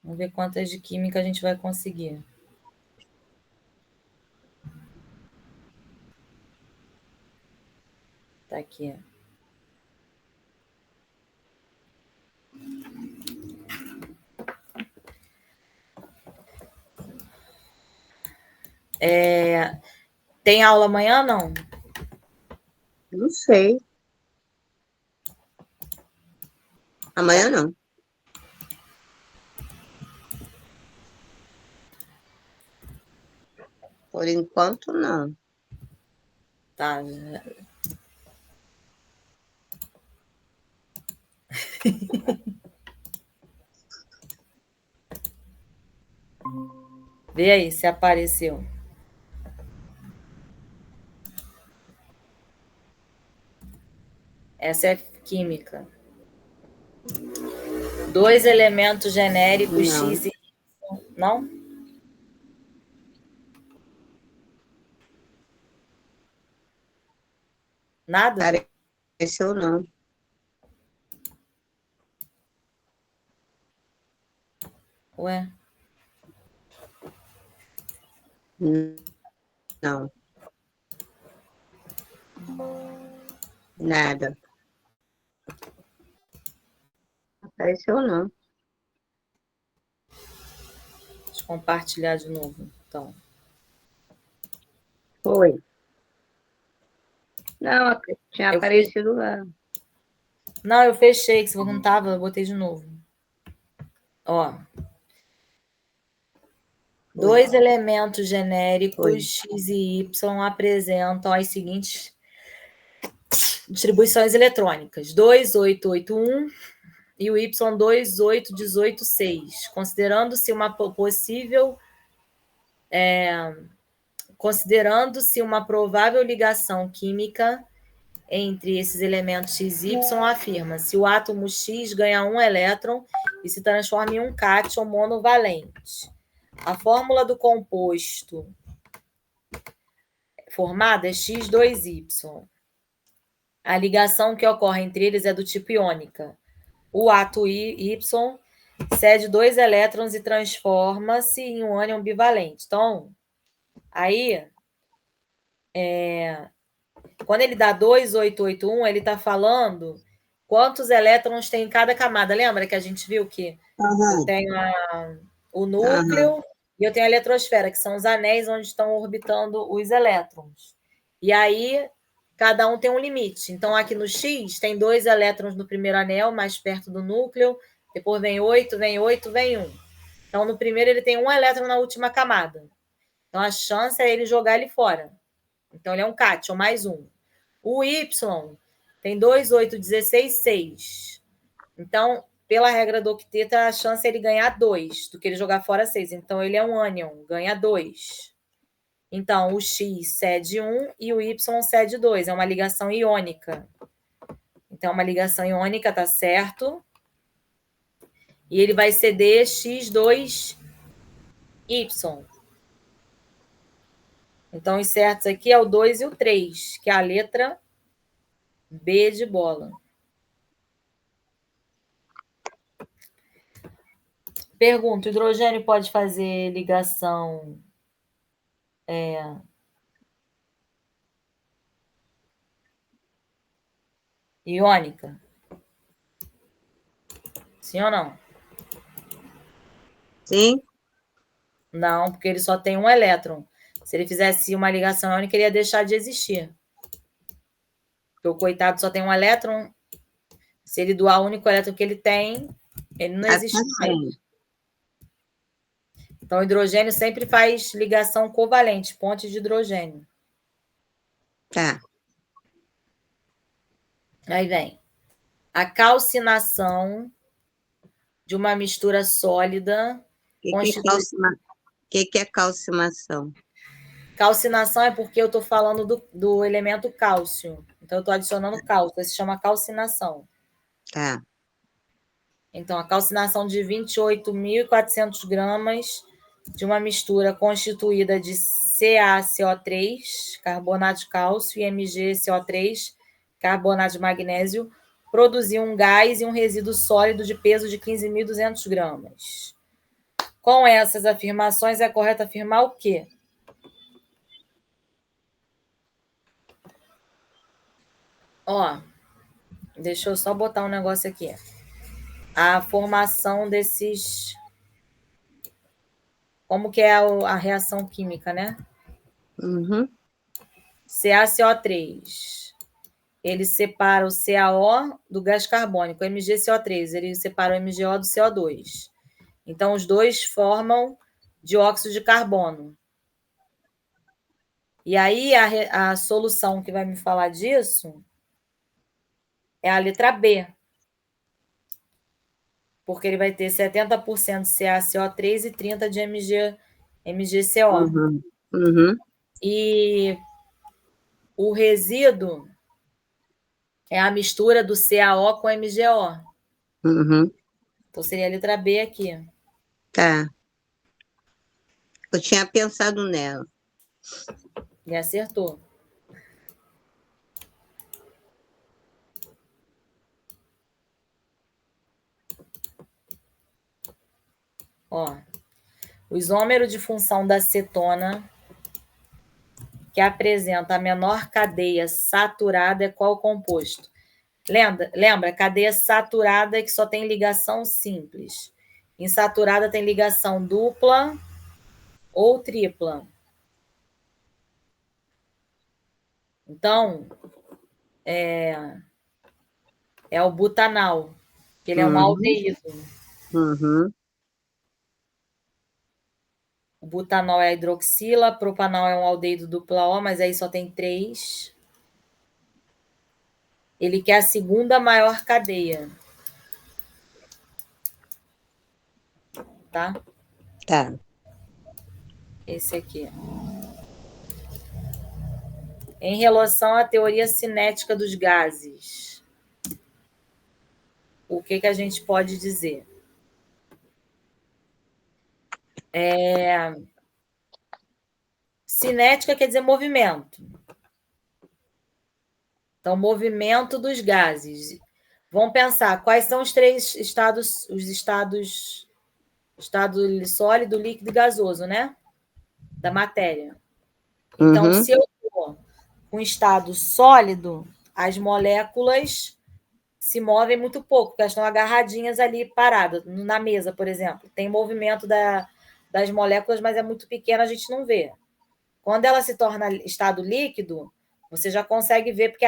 Vamos ver quantas de química a gente vai conseguir. Tá aqui. Tem aula amanhã, não? Não sei. Amanhã não. Por enquanto, não. Tá. Vê aí se apareceu. Essa é química. 2 elementos genéricos Não. X e Y. Não? Nada? Apareceu não. Ué? Não. Nada. Apareceu não. Deixa eu compartilhar de novo. Então. Foi. Não, tinha Eu aparecido lá. Não, eu fechei, que se não tava, eu botei de novo. Ó. Foi. 2 elementos genéricos Foi. X e Y apresentam as seguintes distribuições eletrônicas: 2881 e o Y 28186, considerando-se uma possível considerando-se uma provável ligação química entre esses elementos X e Y, afirma-se o átomo X ganha um elétron e se transforma em um cátion monovalente. A fórmula do composto formado é X2Y. A ligação que ocorre entre eles é do tipo iônica. O átomo Y cede 2 elétrons e transforma-se em um ânion bivalente. Então, aí, quando ele dá 2881, ele está falando quantos elétrons tem em cada camada. Lembra que a gente viu que eu tenho o núcleo e eu tenho a eletrosfera, que são os anéis onde estão orbitando os elétrons. E aí, cada um tem um limite. Então, aqui no X, tem 2 elétrons no primeiro anel, mais perto do núcleo, depois vem 8, vem 8, vem 1. Então, no primeiro, ele tem um elétron na última camada. Então, a chance é ele jogar ele fora. Então, ele é um cátion, mais um. O Y tem 2, 8, 16, 6. Então, pela regra do octeto, a chance é ele ganhar 2 do que ele jogar fora 6. Então, ele é um ânion, ganha 2. Então, o X cede 1 e o Y cede 2. É uma ligação iônica. Então, uma ligação iônica, tá certo? E ele vai ceder X2Y. Então, os certos aqui é o 2 e o 3, que é a letra B de bola. Pergunta: o hidrogênio pode fazer ligação iônica? Sim ou não? Sim? Não, porque ele só tem um elétron. Se ele fizesse uma ligação iônica, ele ia deixar de existir. Porque o coitado só tem um elétron. Se ele doar o único elétron que ele tem, ele não existe mais. Então, o hidrogênio sempre faz ligação covalente, ponte de hidrogênio. Tá. Aí vem a calcinação de uma mistura sólida constituída. O que é calcimação? Calcinação é porque eu estou falando do elemento cálcio. Então, eu estou adicionando cálcio. Isso se chama calcinação. Tá. Então, a calcinação de 28.400 gramas de uma mistura constituída de CaCO3, carbonato de cálcio, e MgCO3, carbonato de magnésio, produziu um gás e um resíduo sólido de peso de 15.200 gramas. Com essas afirmações, é correto afirmar o quê? Ó, deixa eu só botar um negócio aqui. A formação desses... Como que é a reação química, né? CaCO3. Ele separa o CaO do gás carbônico, o MgCO3. Ele separa o MgO do CO2. Então, os dois formam dióxido de carbono. E aí, a solução que vai me falar disso é a letra B. Porque ele vai ter 70% de CaCO3 e 30% de MgCO. E o resíduo é a mistura do CaO com MgO. Então, seria a letra B aqui. Tá. Eu tinha pensado nela. E acertou. Ó, o isômero de função da cetona que apresenta a menor cadeia saturada é qual composto? Lembra, cadeia saturada é que só tem ligação simples. Insaturada tem ligação dupla ou tripla. Então, é o butanal, que ele é um aldeído. O butanol é a hidroxila, propanol é um aldeído dupla O, mas aí só tem 3. Ele quer a segunda maior cadeia. Tá? Tá. Esse aqui. Em relação à teoria cinética dos gases, o que a gente pode dizer? Cinética quer dizer movimento. Então, movimento dos gases. Vamos pensar, quais são os 3 estados, estado sólido, líquido e gasoso, né? Da matéria. Então, se eu for com estado sólido, as moléculas se movem muito pouco, porque elas estão agarradinhas ali, paradas, na mesa, por exemplo. Tem movimento das moléculas, mas é muito pequeno, a gente não vê. Quando ela se torna estado líquido, você já consegue ver, porque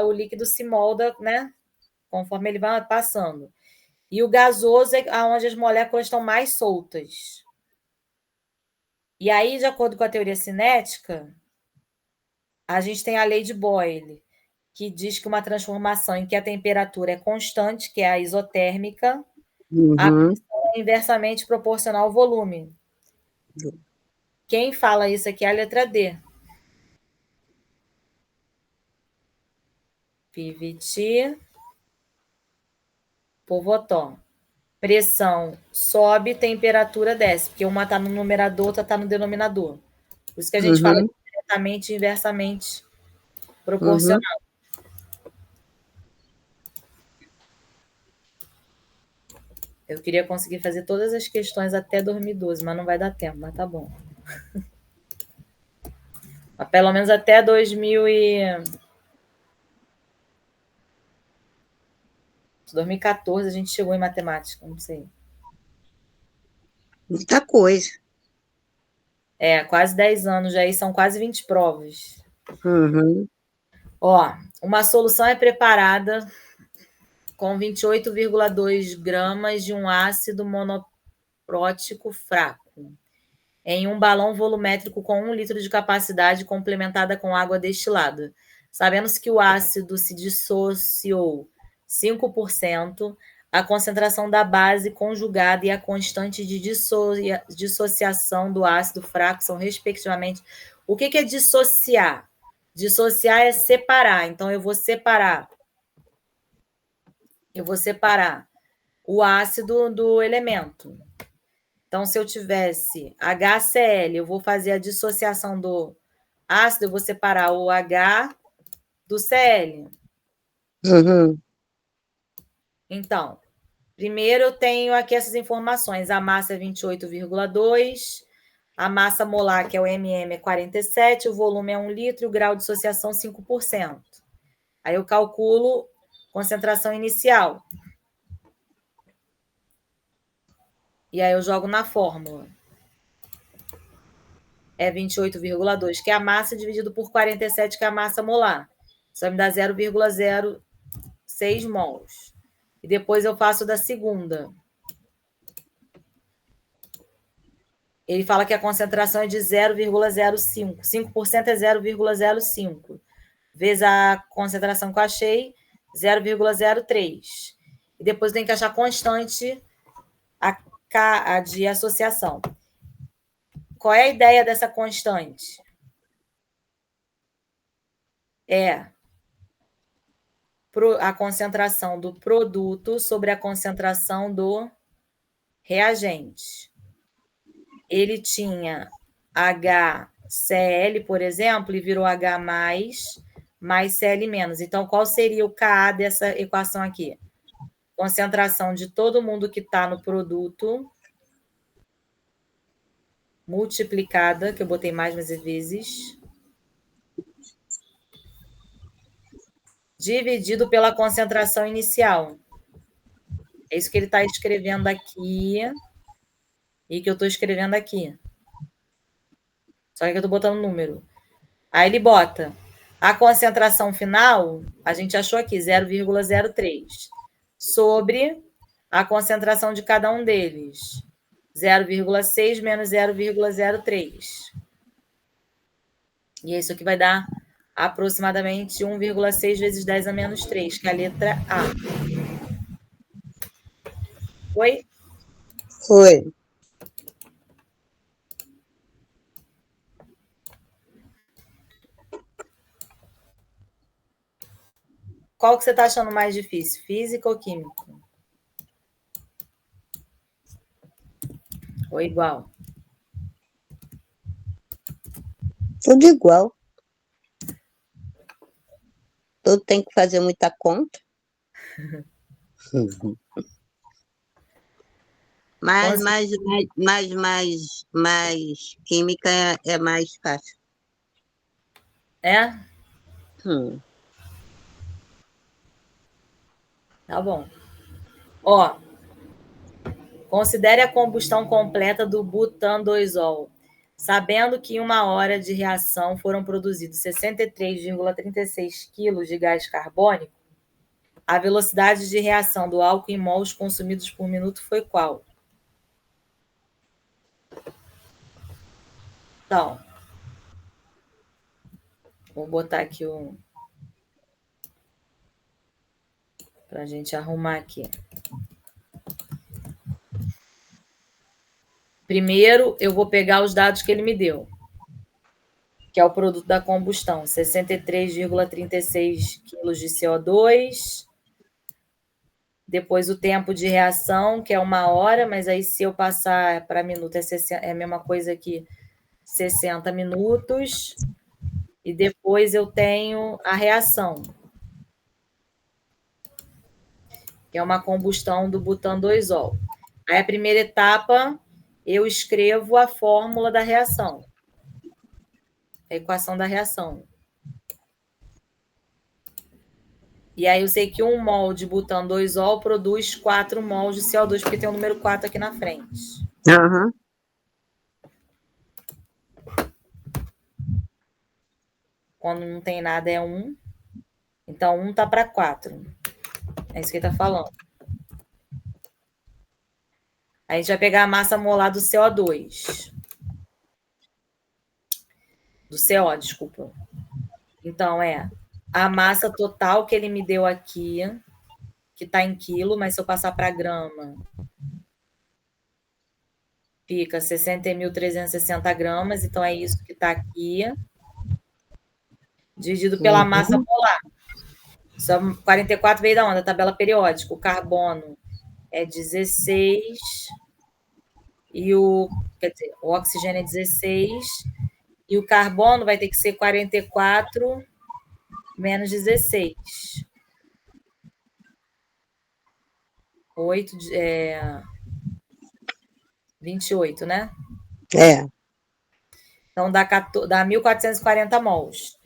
o líquido se molda, né? Conforme ele vai passando. E o gasoso é onde as moléculas estão mais soltas. E aí, de acordo com a teoria cinética, a gente tem a lei de Boyle, que diz que uma transformação em que a temperatura é constante, que é a isotérmica, a pressão é inversamente proporcional ao volume. Quem fala isso aqui é a letra D. Piviti, Povotó. Pressão sobe, temperatura desce, porque uma está no numerador, outra está no denominador. Por isso que a gente fala diretamente e inversamente proporcional. Eu queria conseguir fazer todas as questões até 2012, mas não vai dar tempo, mas tá bom. Mas pelo menos até 2014 a gente chegou em matemática, não sei. Muita coisa. Quase 10 anos já, aí são quase 20 provas. Ó, uma solução é preparada com 28,2 gramas de um ácido monoprótico fraco em um balão volumétrico com 1 litro de capacidade complementada com água destilada. Sabendo-se que o ácido se dissociou 5%, a concentração da base conjugada e a constante de dissociação do ácido fraco são, respectivamente... O que é dissociar? Dissociar é separar. Então, eu vou separar o ácido do elemento. Então, se eu tivesse HCl, eu vou fazer a dissociação do ácido, eu vou separar o H do Cl. Então, Primeiro, eu tenho aqui essas informações. A massa é 28,2, a massa molar, que é o MM, é 47, o volume é 1 litro e o grau de dissociação 5%. Aí eu calculo concentração inicial. E aí eu jogo na fórmula. É 28,2, que é a massa dividido por 47, que é a massa molar. Isso vai me dar 0,06 mols. E depois eu faço da segunda. Ele fala que a concentração é de 0,05. 5% é 0,05. Vezes a concentração que eu achei, 0,03. E depois tem que achar constante a de associação. Qual é a ideia dessa constante? É a concentração do produto sobre a concentração do reagente. Ele tinha HCl, por exemplo, e virou H+, mais Cl-. Então, qual seria o Ka dessa equação aqui? Concentração de todo mundo que está no produto multiplicada, que eu botei mais vezes, dividido pela concentração inicial. É isso que ele está escrevendo aqui e que eu estou escrevendo aqui. Só que eu estou botando número. Aí ele bota a concentração final, a gente achou aqui, 0,03, sobre a concentração de cada um deles, 0,6 menos 0,03. E isso aqui vai dar aproximadamente 1,6 vezes 10 a menos 3, que é a letra A. Foi? Foi. Qual que você está achando mais difícil, física ou química? Ou igual? Tudo igual. Tudo tem que fazer muita conta. Mas química é mais fácil. É? Tá bom. Ó, considere a combustão completa do butan-2-ol, sabendo que em 1 hora de reação foram produzidos 63,36 kg de gás carbônico. A velocidade de reação do álcool em mols consumidos por minuto foi qual? Então, vou botar aqui para a gente arrumar aqui. Primeiro, eu vou pegar os dados que ele me deu, que é o produto da combustão, 63,36 kg de CO2. Depois o tempo de reação, que é 1 hora, mas aí se eu passar para minuto é a mesma coisa que 60 minutos. E depois eu tenho a reação, que é uma combustão do butan-2-ol. Aí a primeira etapa, eu escrevo a fórmula da reação, a equação da reação. E aí eu sei que 1 mol de butan-2-ol produz 4 mols de CO2, porque tem o número 4 aqui na frente. Uhum. Quando não tem nada é 1. Então, 1 está para 4. É isso que ele está falando. Aí a gente vai pegar a massa molar do CO2. Do CO, desculpa. Então, é a massa total que ele me deu aqui, que está em quilo, mas se eu passar para grama, fica 60.360 gramas. Então, é isso que está aqui, dividido pela massa molar. Só 44 veio da onda, tabela periódica. O carbono é 16 e o oxigênio é 16 e o carbono vai ter que ser 44 menos 16. 28, né? É. Então, dá 1.440 mols.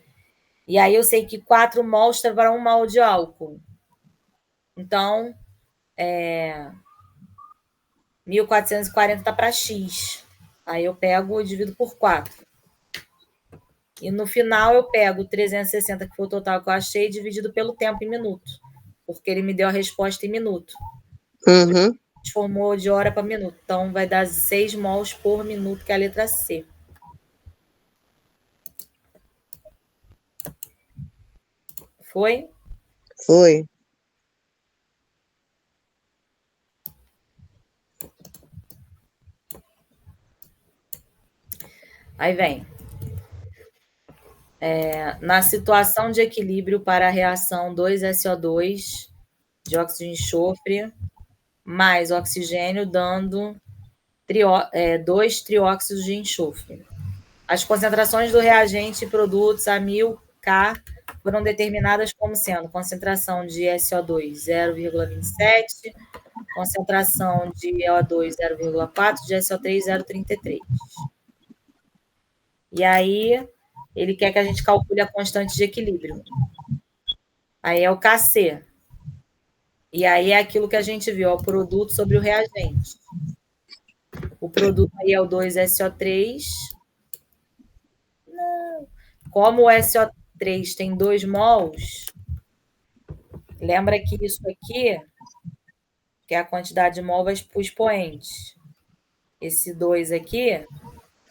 E aí, eu sei que 4 mols para 1 mol de álcool. Então, 1.440 está para X. Aí, eu pego e divido por 4. E no final, eu pego 360, que foi o total que eu achei, dividido pelo tempo em minuto. Porque ele me deu a resposta em minuto. Uhum. Transformou de hora para minuto. Então, vai dar 6 mols por minuto, que é a letra C. Foi? Foi. Aí vem. Na situação de equilíbrio para a reação 2SO2, dióxido de enxofre, mais oxigênio, dando 2 trióxidos de enxofre. As concentrações do reagente e produtos a 1000 K foram determinadas como sendo concentração de SO2 0,27, concentração de EO2 0,4, de SO3 0,33. E aí, ele quer que a gente calcule a constante de equilíbrio. Aí é o Kc. E aí é aquilo que a gente viu, o produto sobre o reagente. O produto aí é o 2SO3. Não. Como o SO3 tem 2 mols, lembra que isso aqui, que é a quantidade de mol, vai para o expoente. Esse 2 aqui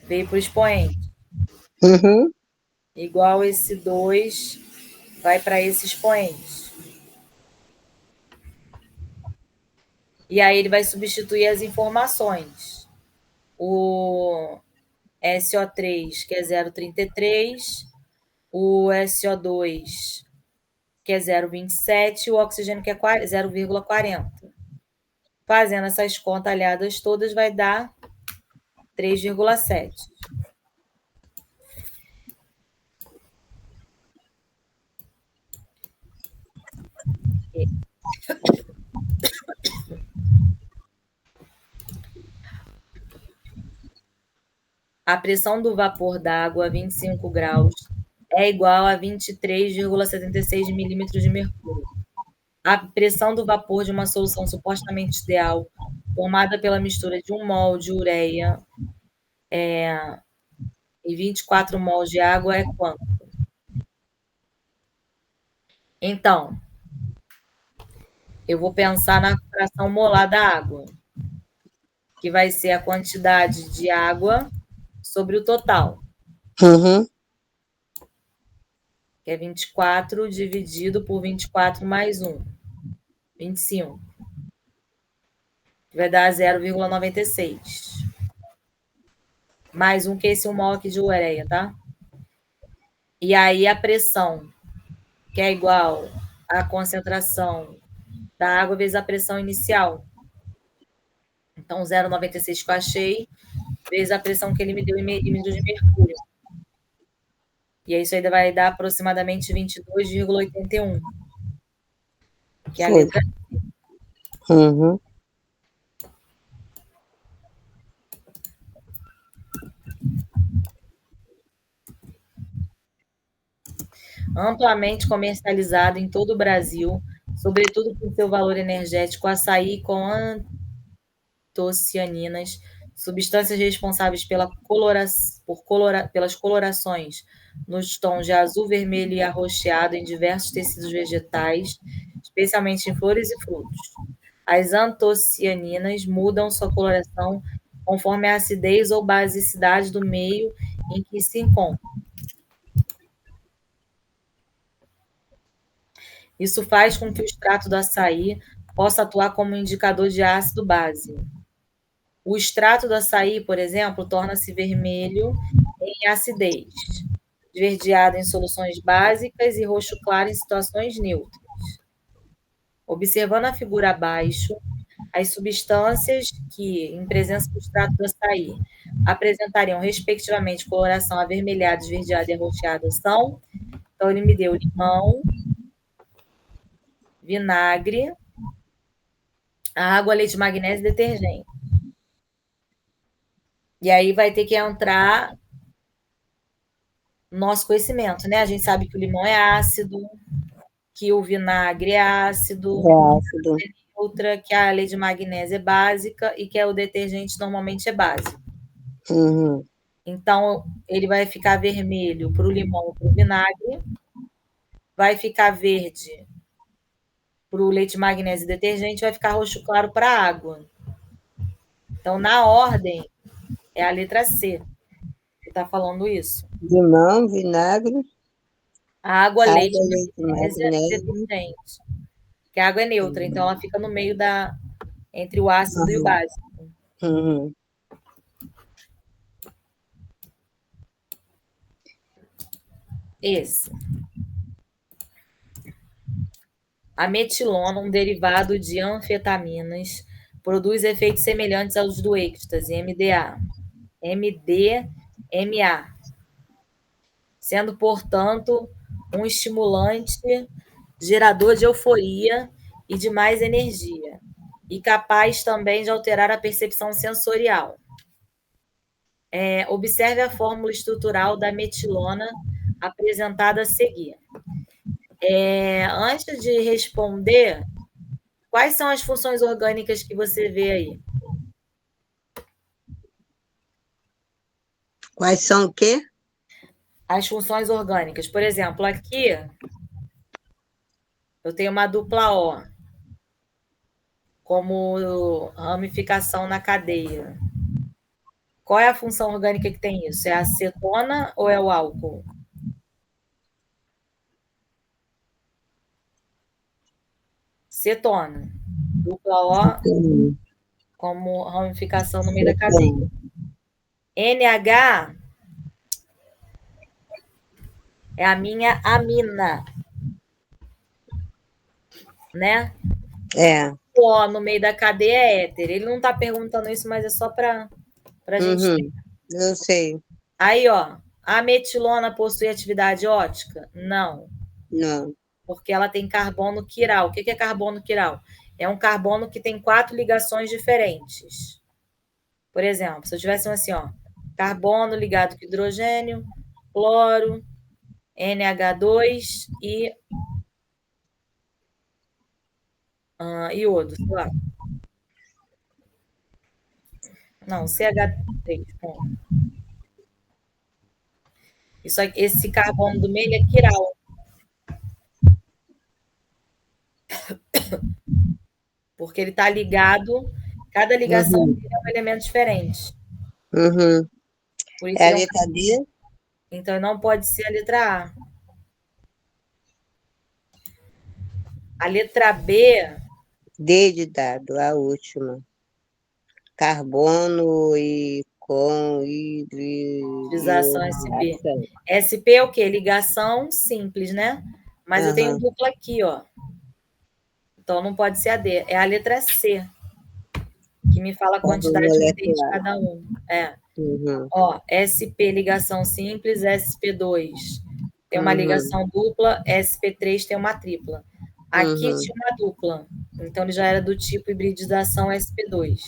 veio para o expoente. Uhum. Igual esse 2 vai para esse expoente. E aí ele vai substituir as informações. O SO3, que é 0,33, o SO2, que é 0,27, e o oxigênio, que é 0,40. Fazendo essas contalhadas todas, vai dar 3,7. A pressão do vapor d'água a 25 graus é igual a 23,76 milímetros de mercúrio. A pressão do vapor de uma solução supostamente ideal, formada pela mistura de 1 mol de ureia e 24 mols de água, é quanto? Então, eu vou pensar na fração molar da água, que vai ser a quantidade de água sobre o total, Uhum. que é 24 dividido por 24 mais 1, 25. Que vai dar 0,96. Mais 1, que é esse 1 mol aqui de ureia, tá? E aí a pressão, que é igual à concentração da água vezes a pressão inicial. Então, 0,96 que eu achei, vezes a pressão que ele me deu em milímetros de mercúrio. E aí isso ainda vai dar aproximadamente 22,81. Que é a letra C. Uhum. Amplamente comercializado em todo o Brasil, sobretudo por seu valor energético, açaí com antocianinas, substâncias responsáveis pelas colorações nos tons de azul, vermelho e arroxeado em diversos tecidos vegetais, especialmente em flores e frutos. As antocianinas mudam sua coloração conforme a acidez ou basicidade do meio em que se encontram. Isso faz com que o extrato do açaí possa atuar como indicador de ácido base. O extrato do açaí, por exemplo, torna-se vermelho em acidez, esverdeado em soluções básicas e roxo claro em situações neutras. Observando a figura abaixo, as substâncias que, em presença do extrato do açaí, apresentariam, respectivamente, coloração avermelhada, esverdeada e arroxeada são... Então, ele me deu limão, vinagre, A água, leite, magnésio e detergente. E aí vai ter que entrar nosso conhecimento, né? A gente sabe que o limão é ácido, que o vinagre é ácido, É ácido. outra que a lei de magnésio é básica e que o detergente normalmente é básico. Uhum. Então, ele vai ficar vermelho para o limão e para o vinagre, vai ficar verde para o leite, magnésio e detergente, vai ficar roxo claro para a água. Então, na ordem, é a letra C que está falando isso. Limão, vinagre, Água, leite, leite, magnésio e magnésio. detergente. Que a água é neutra, então ela fica no meio entre o ácido e o Uhum. básico. Uhum. Esse. A metilona, um derivado de anfetaminas, produz efeitos semelhantes aos do êxtase, MDMA, sendo, portanto, um estimulante gerador de euforia e de mais energia, e capaz também de alterar a percepção sensorial. Observe a fórmula estrutural da metilona apresentada a seguir. Antes de responder, quais são as funções orgânicas que você vê aí? Quais são o quê? As funções orgânicas. Por exemplo, aqui eu tenho uma dupla O, como ramificação na cadeia. Qual é a função orgânica que tem isso? É a acetona ou é o álcool? Cetona. Dupla O como ramificação no meio da cadeia. NH é a minha amina, né? É. O O no meio da cadeia é éter. Ele não está perguntando isso, mas é só para a gente ter. Eu sei. Aí, ó, a metilona possui atividade ótica? Não, Não. porque ela tem carbono quiral. O que é carbono quiral? É um carbono que tem 4 ligações diferentes. Por exemplo, se eu tivesse assim, ó, carbono ligado com hidrogênio, cloro, NH2 e iodo, sei lá. Não, CH3. Esse carbono do meio é quiral. Porque ele está ligado, cada ligação dele é um elemento diferente. Uhum. Por isso É a ele é um. letra D? Então não pode ser a letra A. A letra B. D de dado, a última. Carbono e com Utilização SP. SP é o quê? Ligação simples, né? Mas eu tenho dupla aqui, ó. Então não pode ser a D. É a letra C, que me fala a quantidade que tem de cada um. Ó, SP ligação simples, SP2 tem uma ligação dupla, SP3 tem uma tripla. Aqui tinha uma dupla, então ele já era do tipo hibridização SP2.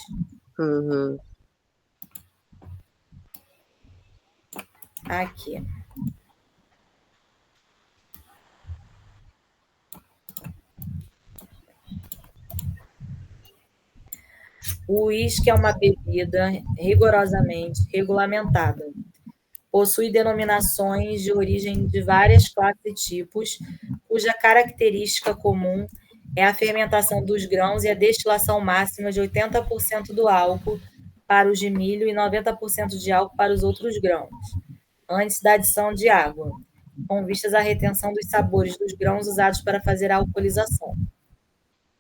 Aqui. O uísque é uma bebida rigorosamente regulamentada. Possui denominações de origem de várias classes e tipos, cuja característica comum é a fermentação dos grãos e a destilação máxima de 80% do álcool para os de milho e 90% de álcool para os outros grãos, antes da adição de água, com vistas à retenção dos sabores dos grãos usados para fazer a alcoolização.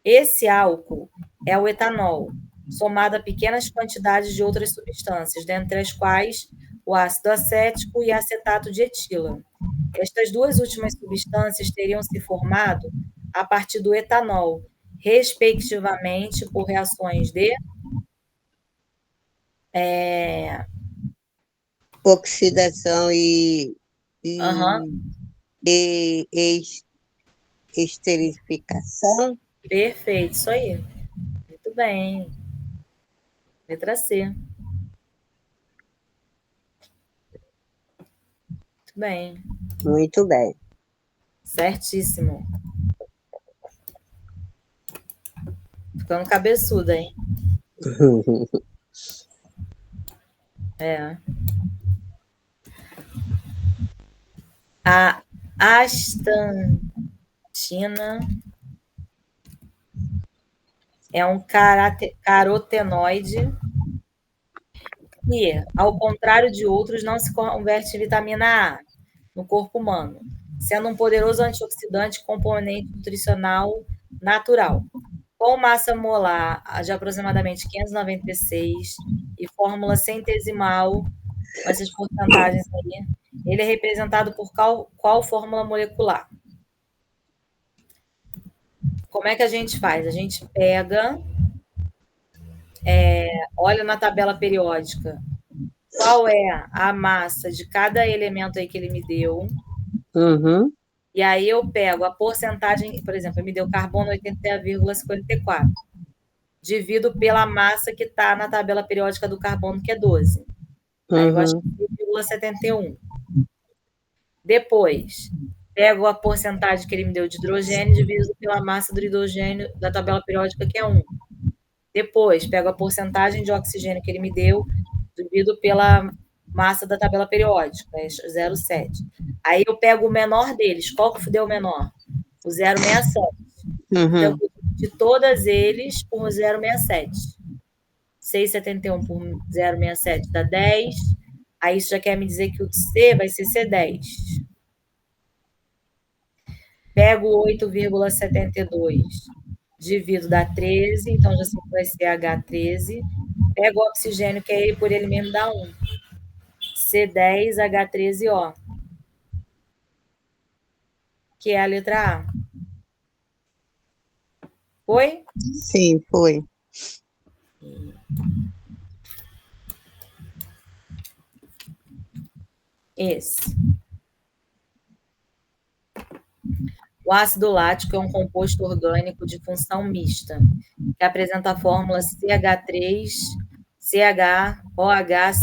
Esse álcool é o etanol, somado a pequenas quantidades de outras substâncias, dentre as quais o ácido acético e acetato de etila. Estas duas últimas substâncias teriam se formado a partir do etanol, respectivamente por reações de oxidação Uhum, e esterificação. perfeito, isso aí. Muito bem. Letra C. Muito bem. Muito bem. Certíssimo. Ficando cabeçuda, hein? É. A astantina é um carotenoide que, ao contrário de outros, não se converte em vitamina A no corpo humano, sendo um poderoso antioxidante componente nutricional natural. Com massa molar de aproximadamente 596 e fórmula centesimal, com essas porcentagens aí, ele é representado por qual fórmula molecular? Como é que a gente faz? A gente pega, olha na tabela periódica, qual é a massa de cada elemento aí que ele me deu, e aí eu pego a porcentagem, por exemplo, ele me deu carbono 80,54, divido pela massa que está na tabela periódica do carbono, que é 12. Aí eu acho que é 0,71. Depois, pego a porcentagem que ele me deu de hidrogênio e divido pela massa do hidrogênio da tabela periódica, que é 1. Depois, pego a porcentagem de oxigênio que ele me deu, divido pela massa da tabela periódica, é 0,7. Aí eu pego o menor deles. Qual que deu o menor? O 0,67. Então, de todas eles, por 0,67. 6,71 por 0,67 dá 10. Aí isso já quer me dizer que o C vai ser C10. Pego 8,72, divido, dá 13, então já sei que vai ser H13. Pego o oxigênio, que é ele por ele mesmo, dá 1. C10H13O, que é a letra A. Foi? Sim, foi. Esse. O ácido lático é um composto orgânico de função mista, que apresenta a fórmula CH3, CHOH,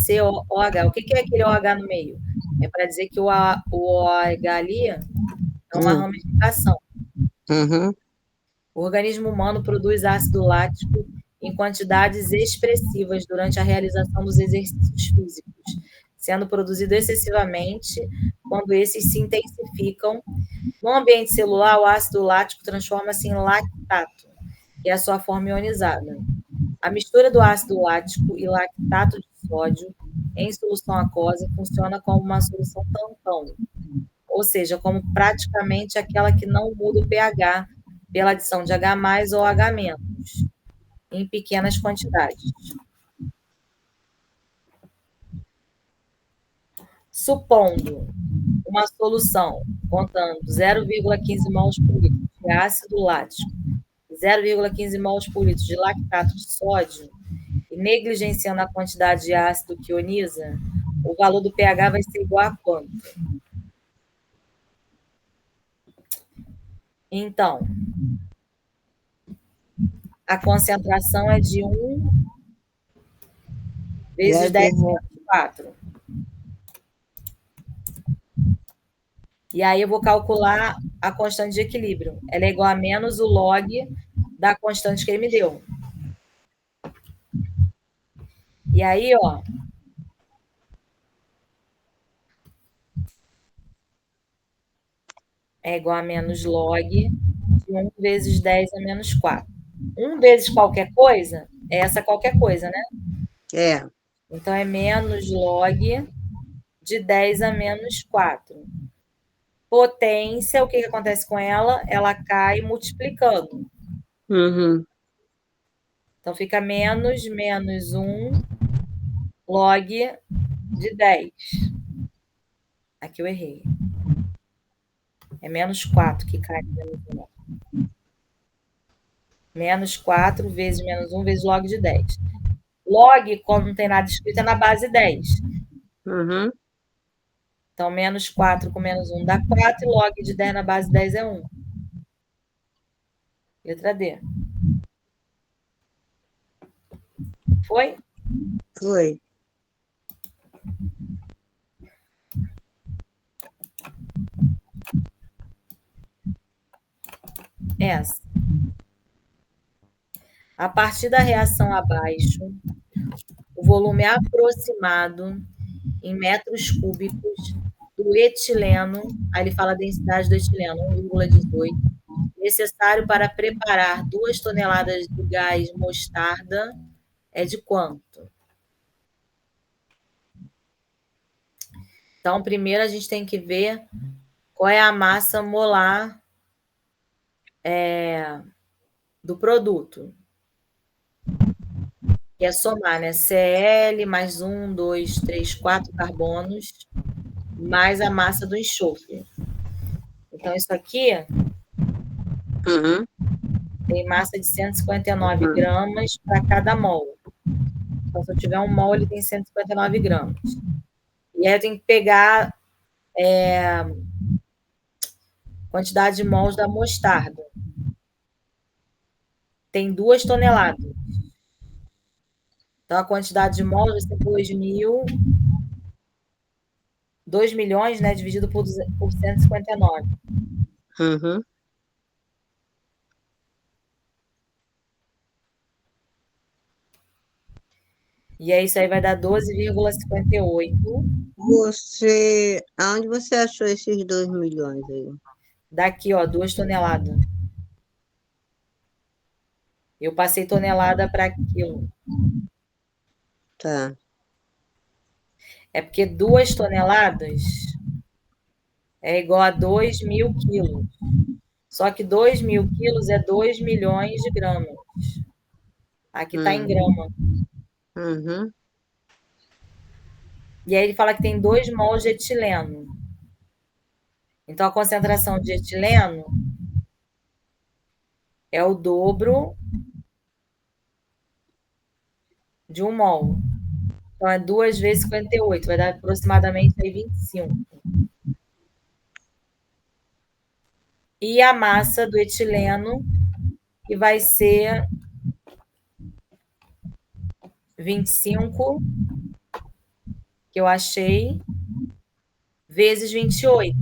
COOH. O que é aquele OH no meio? É para dizer que o OH ali é uma ramificação. O organismo humano produz ácido lático em quantidades expressivas durante a realização dos exercícios físicos, sendo produzido excessivamente quando esses se intensificam. No ambiente celular, o ácido lático transforma-se em lactato, que é a sua forma ionizada. A mistura do ácido lático e lactato de sódio em solução aquosa funciona como uma solução tampão, ou seja, como praticamente aquela que não muda o pH pela adição de H+ ou H-, em pequenas quantidades. Supondo uma solução contando 0,15 mols por litro de ácido lático, 0,15 mols por litro de lactato de sódio, e negligenciando a quantidade de ácido que ioniza, o valor do pH vai ser igual a quanto? Então, a concentração é de 1 vezes 10 menos 4. E aí eu vou calcular a constante de equilíbrio. Ela é igual a menos o log da constante que ele me deu. E aí, ó, é igual a menos log de 1 vezes 10 a menos 4. 1 vezes qualquer coisa é essa qualquer coisa, né? É. Então, é menos log de 10 a menos 4. Potência, o que acontece com ela? Ela cai multiplicando. Então, fica menos 1 log de 10. Aqui eu errei. É menos 4 que cai menos 1. Menos 4 vezes menos 1 vezes log de 10. Log, como não tem nada escrito, é na base 10. Então, menos 4 com menos 1 dá 4, e log de 10 na base 10 é 1. Letra D. Foi? Foi. Essa. A partir da reação abaixo, o volume aproximado em metros cúbicos do etileno, aí ele fala a densidade do etileno, 1,18, necessário para preparar 2 toneladas do gás mostarda é de quanto? Então, primeiro a gente tem que ver qual é a massa molar do produto. Que é somar, né? Cl mais 1, 2, 3, 4 carbonos, mais a massa do enxofre. Então, isso aqui tem massa de 159 gramas para cada mol. Então, se eu tiver um mol, ele tem 159 gramas. E aí eu tenho que pegar quantidade de mols da mostarda. Tem 2 toneladas. Então, a quantidade de mols vai ser 2 milhões, né, dividido por 159. E aí isso aí vai dar 12,58. Aonde você achou esses 2 milhões aí? Daqui, ó, 2 toneladas. Eu passei tonelada para quilo. Tá. É porque 2 toneladas é igual a 2.000 quilos. Só que 2.000 quilos é 2 milhões de gramas. Aqui está em grama. E aí ele fala que tem 2 mols de etileno. Então, a concentração de etileno é o dobro de 1 mol. Então, é 2 vezes 58, vai dar aproximadamente aí 25. E a massa do etileno, que vai ser 25, que eu achei, vezes 28,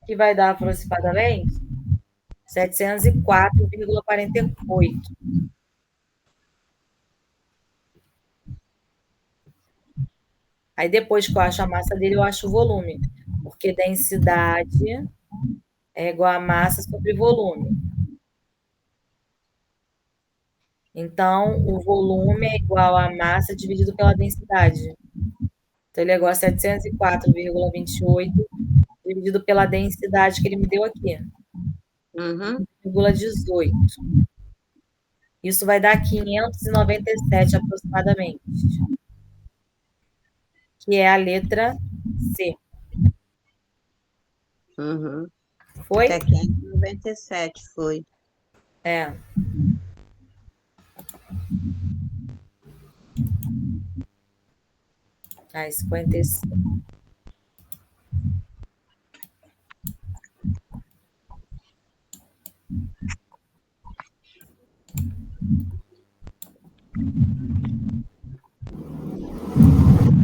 que vai dar aproximadamente 704,48. Aí depois que eu acho a massa dele, eu acho o volume, porque densidade é igual a massa sobre volume. Então, o volume é igual a massa dividido pela densidade. Então, ele é igual a 704,28 dividido pela densidade que ele me deu aqui. 1,18. Isso vai dar 597 aproximadamente. Que é a letra C. Foi? Até 597 foi. É. Ah, 55.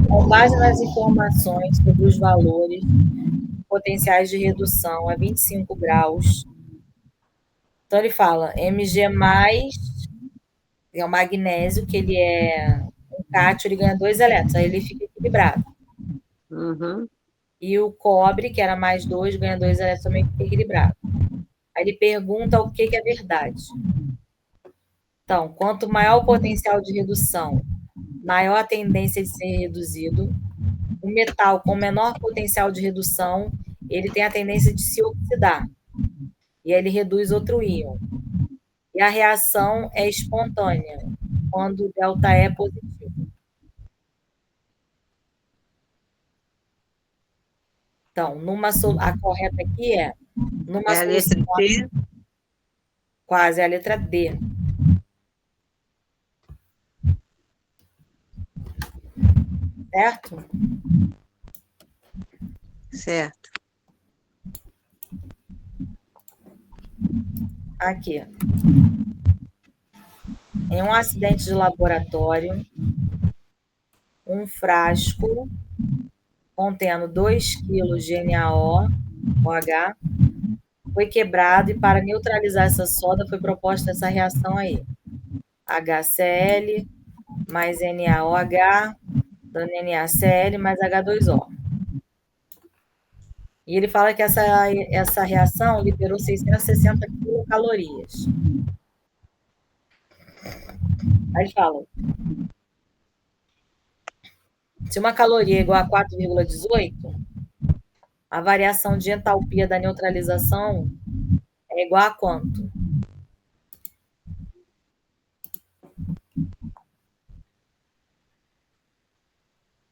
Com base nas informações sobre os valores potenciais de redução a 25 graus. Então, ele fala Mg+, é o magnésio, que ele é um cátion, ele ganha 2 elétrons, aí ele fica equilibrado. E o cobre, que era mais 2, ganha 2 elétrons, também fica equilibrado. Aí ele pergunta o que é verdade. Então, quanto maior o potencial de redução, maior a tendência de ser reduzido. O metal com menor potencial de redução, ele tem a tendência de se oxidar. E aí ele reduz outro íon. E a reação é espontânea, quando o delta é positivo. Então, a correta aqui é numa a letra D? Quase, é a letra D. Certo? Certo. Aqui. em um acidente de laboratório, um frasco contendo 2 kg de NaOH foi quebrado e para neutralizar essa soda foi proposta essa reação aí. HCl mais NaOH dando NaCl mais H2O. E ele fala que essa reação liberou 660 quilocalorias. Aí ele fala, se uma caloria é igual a 4,18, a variação de entalpia da neutralização é igual a quanto?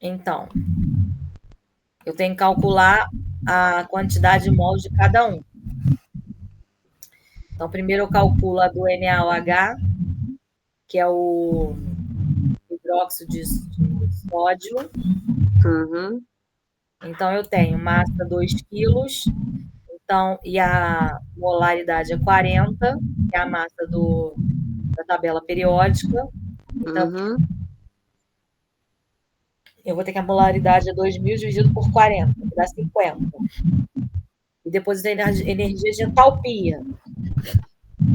Então, eu tenho que calcular a quantidade de mols de cada um. Então, primeiro eu calculo a do NaOH, que é o hidróxido de sódio. Uhum. Então, eu tenho massa 2 quilos, então, e a molaridade é 40, que é a massa da tabela periódica. Então, eu vou ter que a molaridade é 2.000 dividido por 40, que dá 50. E depois tem a energia de entalpia,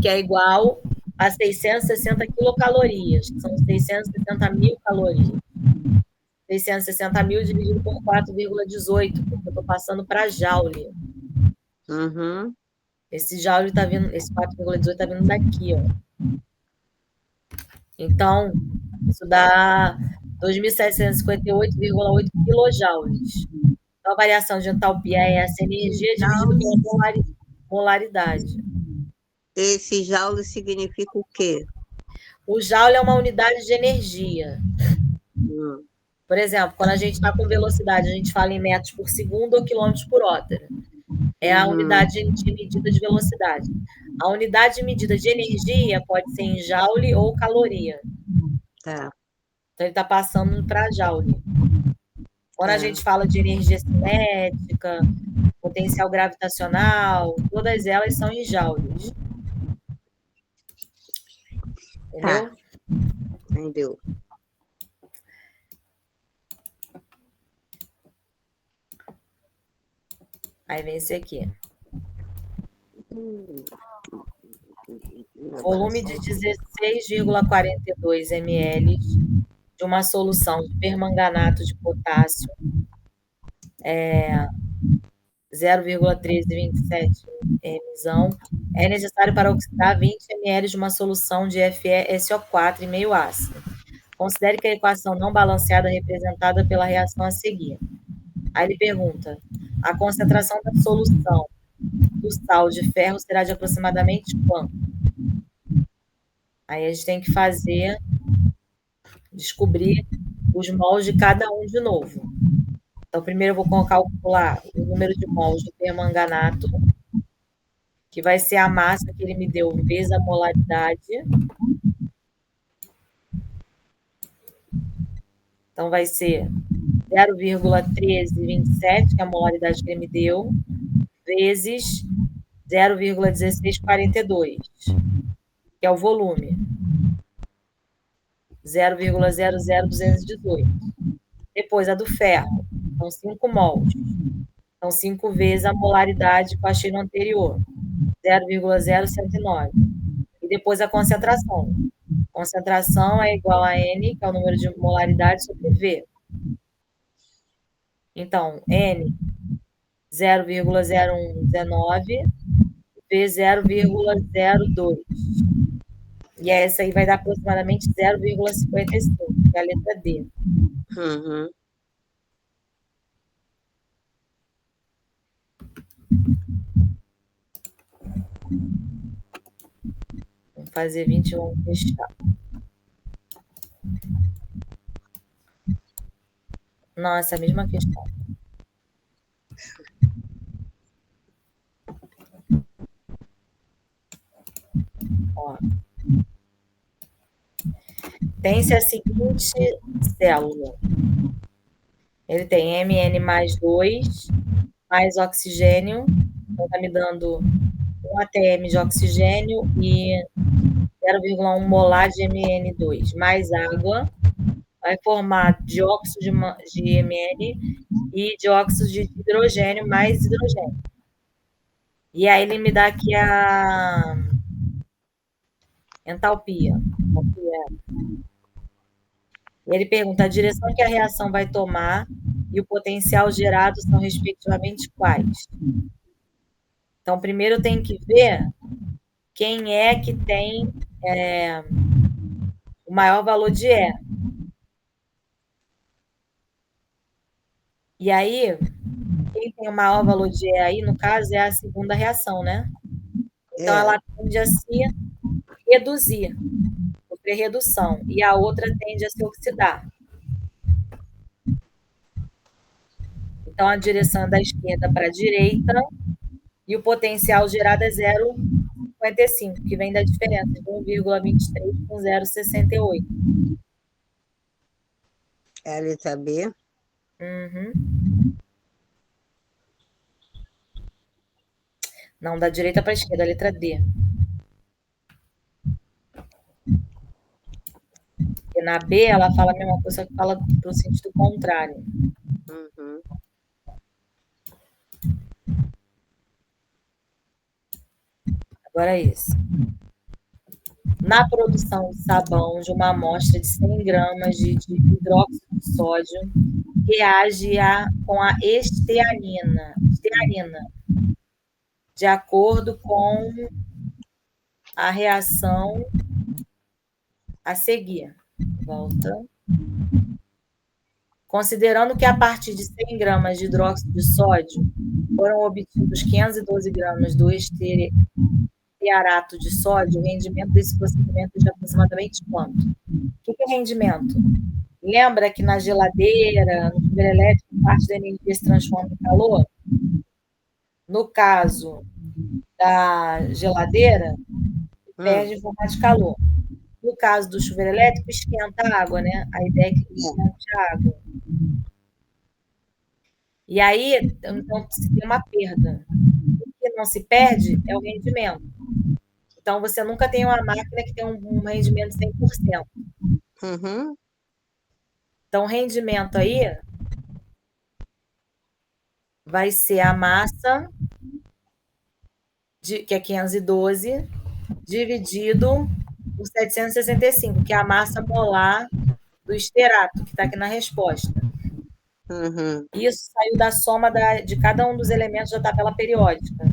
que é igual a 660 quilocalorias, que são 660 mil calorias. 660 mil dividido por 4,18, porque eu estou passando para joule. Uhum. Esse joule está vindo, esse 4,18 está vindo daqui, ó. Então, isso dá 2.758,8 quilojoules. Então, a variação de entalpia é essa energia dividida pela molaridade. Esse joule significa o quê? O joule é uma unidade de energia. Por exemplo, quando a gente está com velocidade, a gente fala em metros por segundo ou quilômetros por hora. É a unidade de medida de velocidade. A unidade de medida de energia pode ser em joule ou caloria. Tá. Então, ele está passando para joule. Quando a gente fala de energia cinética, potencial gravitacional, todas elas são em joules. Entendeu? Tá. Entendeu. Aí vem esse aqui. Volume de 16,42 ml de uma solução de permanganato de potássio 0,1327 mzão é necessário para oxidar 20 ml de uma solução de FeSO4 e meio ácido. Considere que a equação não balanceada é representada pela reação a seguir. Aí ele pergunta, a concentração da solução do sal de ferro será de aproximadamente quanto? Aí a gente tem que descobrir os mols de cada um de novo. Então, primeiro eu vou calcular o número de mols do permanganato, que vai ser a massa que ele me deu vezes a molaridade. Então, vai ser 0,1327, que é a molaridade que ele me deu, vezes 0,1642, que é o volume. 0,00218. Depois, a do ferro, são 5 mols. São 5 vezes a molaridade que eu achei no anterior, 0,0109. E depois a concentração. Concentração é igual a N, que é o número de molaridade, sobre V. Então, N, 0,0119, V, 0,02. E essa aí vai dar aproximadamente 0,55, que é a letra D. Uhum. Vamos fazer 21, vamos fechar. Não, essa é a mesma questão. Ó. Tem-se a seguinte célula. Ele tem Mn mais 2, mais oxigênio. Então, está me dando 1 atm de oxigênio e 0,1 molar de Mn2 mais água, vai formar dióxido de Mn e dióxido de hidrogênio mais hidrogênio. E aí ele me dá aqui a entalpia. E ele pergunta a direção que a reação vai tomar e o potencial gerado são respectivamente quais. Então, primeiro tem que ver quem é que tem o maior valor de E. E aí, quem tem o maior valor de E aí, no caso, é a segunda reação, né? Então, ela tende a se reduzir, sofrer redução, e a outra tende a se oxidar. Então, a direção é da esquerda para a direita e o potencial gerado é 0,55, que vem da diferença de 1,23 com 0,68. É a letra B? Uhum. Não, da direita para a esquerda, a letra D. Porque na B, ela fala a mesma coisa, que fala para o sentido contrário. Uhum. Agora é isso. Na produção de sabão de uma amostra de 100 gramas de hidróxido de sódio, reage com a estearina, de acordo com a reação a seguir. Volta. Considerando que a partir de 100 gramas de hidróxido de sódio foram obtidos 512 gramas do estearato de sódio, o rendimento desse procedimento é de aproximadamente quanto? O que é rendimento? Lembra que na geladeira, no chuveiro elétrico, parte da energia se transforma em calor? No caso da geladeira, perde em forma de calor. No caso do chuveiro elétrico, esquenta a água, né? A ideia é que esquente a água. E aí, então, se tem uma perda. O que não se perde é o rendimento. Então, você nunca tem uma máquina que tem um rendimento de 100%. Uhum. Então, o rendimento aí vai ser a massa, que é 512, dividido por 765, que é a massa molar do estearato, que está aqui na resposta. Uhum. Isso saiu da soma de cada um dos elementos da tabela periódica.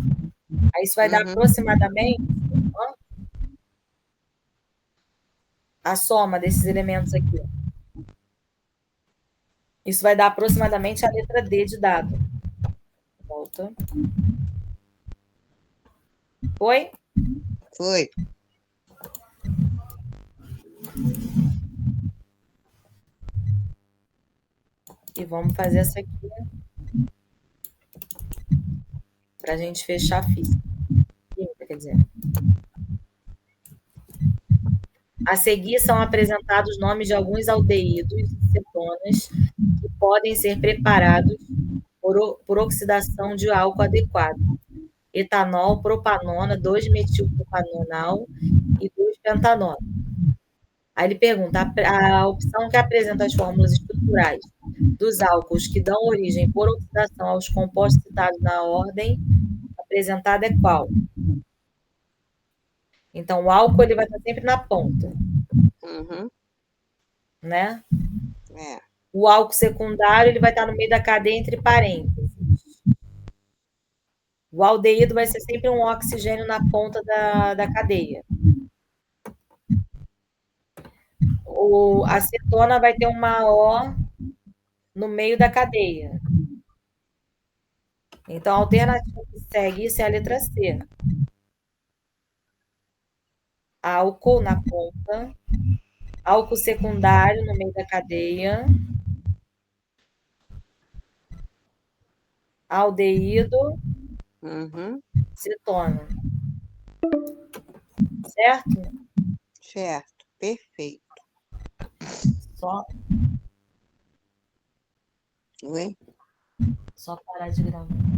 Aí isso vai dar aproximadamente a soma desses elementos aqui. Isso vai dar aproximadamente a letra D de dado. Volta. Foi? Foi. E vamos fazer essa aqui para a gente fechar a física. Quer dizer. A seguir são apresentados nomes de alguns aldeídos e cetonas que podem ser preparados por oxidação de álcool adequado. Etanol, propanona, 2-metilpropanonal e 2-pentanol. Aí ele pergunta, a opção que apresenta as fórmulas estruturais dos álcools que dão origem por oxidação aos compostos citados na ordem apresentada é qual? Então, o álcool ele vai estar sempre na ponta. Né? É. O álcool secundário ele vai estar no meio da cadeia entre parênteses. O aldeído vai ser sempre um oxigênio na ponta da cadeia. A cetona vai ter uma O no meio da cadeia. Então, a alternativa que segue isso é a letra C. Álcool na ponta, álcool secundário no meio da cadeia, aldeído, cetona. Certo? Certo, perfeito. Só. Oi? Só parar de gravar.